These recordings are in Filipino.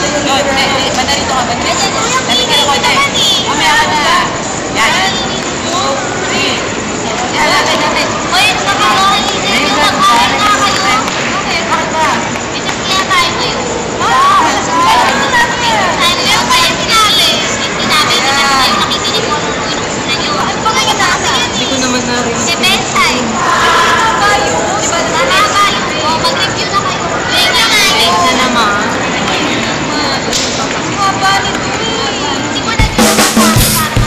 Banda rito ka, banda. Dali ka naman eh. Mamaya ka na. Yan. 2, 3. Yan, lagay natin. Uy, nakakaroon din yung nakain na kayo. Okay, bakit ba? Itas kaya tayo ngayon. Sabi ko kayo pinalis. Hindi namin kayo nakikinig mo nung inuunan nyo. Ano ba kayo nakasagyan eh? Hindi ko naman narinig. Si Bensay. Kayo? Tama kayo. O, mag-review na kayo. Wait na kayo. Na naman. Haba nito eh. Hindi mo na nyo naman para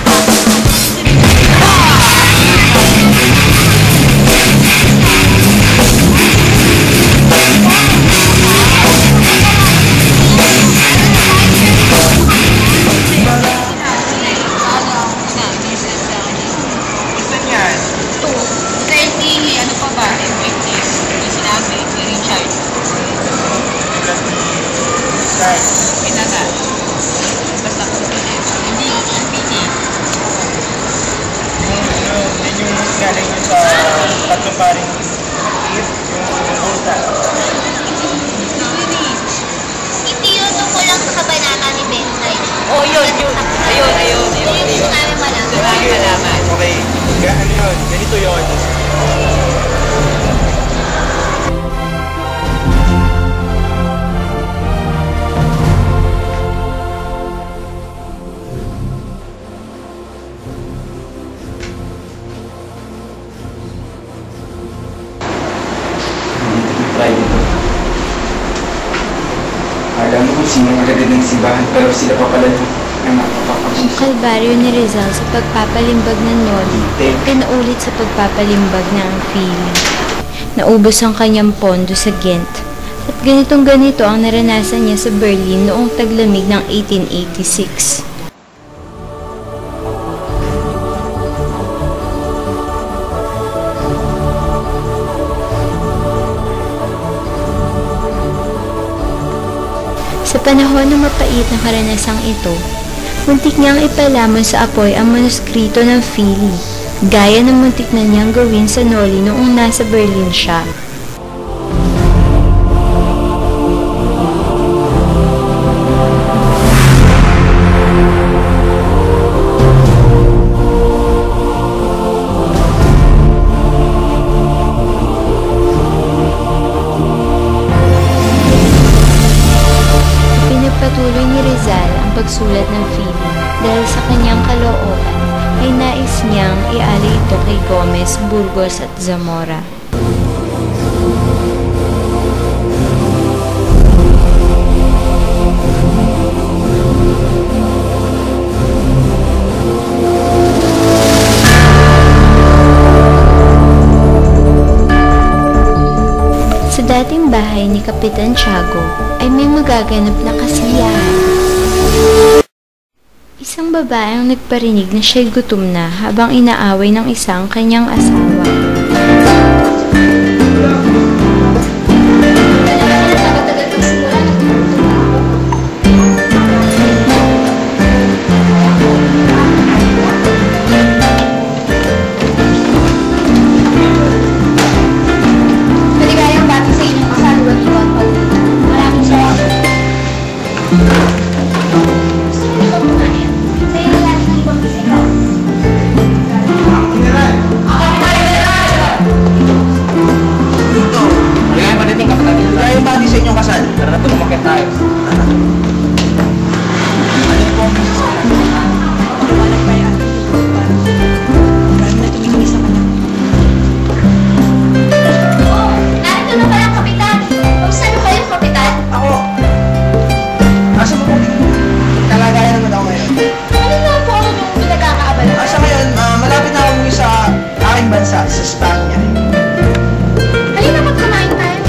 galing yun sa tatlong paring makit, yung bulta. hindi yun tungkol lang sa kabanata ni Bensay. Oh, yun. Ayun. Gusto namin malaman. Gusto namin malaman. Okay, ano yun? Ganito yun. Alam mo kung sino magagad ng simbahan pero sila pa pala ang napapakasya. Ang kalbaryo ni Rizal sa pagpapalimbag ng Noli ay pinaulit sa pagpapalimbag ng Philly. Naubos ang kanyang pondo sa Ghent at ganitong-ganito ang naranasan niya sa Berlin noong taglamig ng 1886. Sa panahon ng mapait na karanasang ito, muntik niyang ipalamon sa apoy ang manuskrito ng Philly, gaya ng muntik na niyang gawin sa Noli noong nasa Berlin siya. Patuloy ni Rizal ang pagsulat ng Philly dahil sa kanyang kalooban ay nais niyang ialay ito kay Gomez, Burgos at Zamora. Sa dating bahay ni Kapitan Tiago ay may magaganap na kasiyahan. Isang babae ang nagparinig na siya'y gutom na habang inaaway ng isang kanyang asawa. Sa Spanya. Halina, magkumain tayo.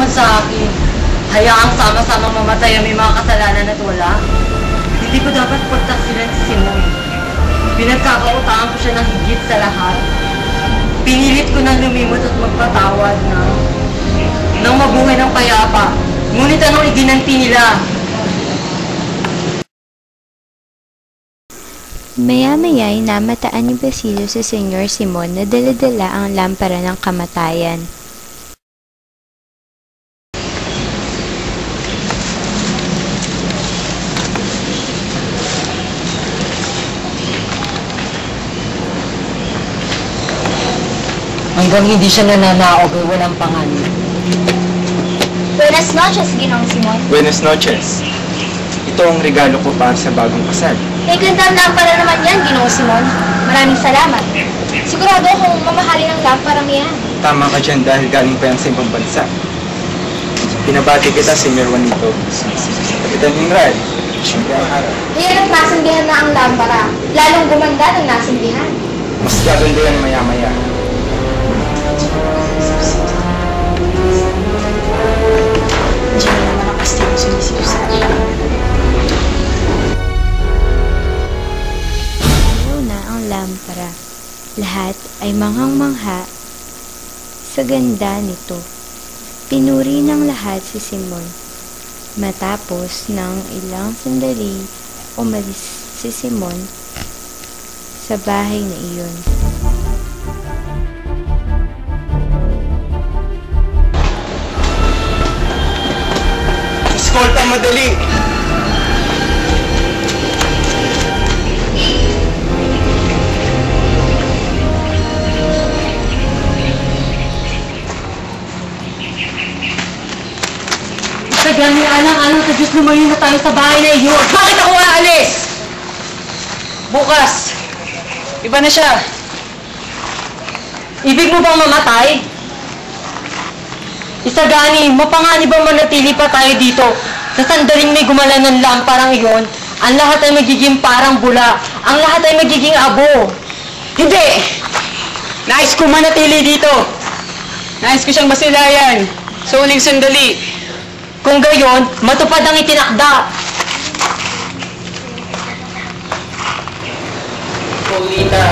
naman sa akin. Hayaang sama-samang mamatay ang may mga kasalanan at wala. Hindi ko dapat pagtaksilan si Simon. Pinagkakautangan ko siya ng higit sa lahat. Pinilit ko na lumimot at magpatawad nang mabuhay ng payapa. Ngunit anong iginanti nila? Maya-maya'y namataan ni Basilio sa Senyor Simon na dala-dala ang lampara ng kamatayan. Hanggang hindi siya nananaog ay walang pangalan. Buenas noches, Ginoong Simon. Buenas noches. Ito ang regalo ko para sa bagong kasal. May gandang lampara naman yan, Ginoong Simon. Maraming salamat. Sigurado akong mamahalin ang lamparang yan. Tama ka dyan dahil galing pa yan sa ibang bansa. Pinabati kita, Senyor Juanito. Kapitan Ingral, siyempre ang araw. Ngayon ang nasindihan na ang lampara. Lalong gumanda ng nasindihan. Mas gaganda yan maya-maya. Diyan na naman ang kastilyo sumisip sa akin. Ayaw na ang lampara. Lahat ay manghang-mangha sa ganda nito. Pinuri ng lahat si Simon. Matapos ng ilang sandali, umalis si Simon sa bahay na iyon. Eskolta madali! Sa gani alang-alang sa Diyos, lumayo na tayo sa bahay na iyon. Bakit ako aalis? Bukas. Iba na siya. Ibig mo bang mamatay? Isagani, mapanganib bang manatili pa tayo dito? Sa sandaling may gumalan ng lamparang iyon, ang lahat ay magiging parang bula. Ang lahat ay magiging abo. Hindi! Nais ko manatili dito. Nais ko siyang masilayan. Sa uling sandali. Kung gayon, matupad ang itinakda. Paulita.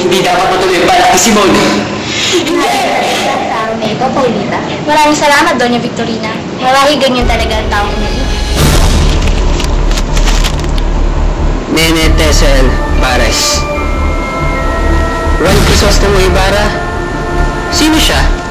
Hindi dapat matuloy ang balak ni Simon. Sa araw na ito, Paulita. Maraming salamat, Doña Victorina. Marami ganyan talaga ang taong umilit. Nene Tessel Pares. Juan Crisostomo Ibarra? Sino siya?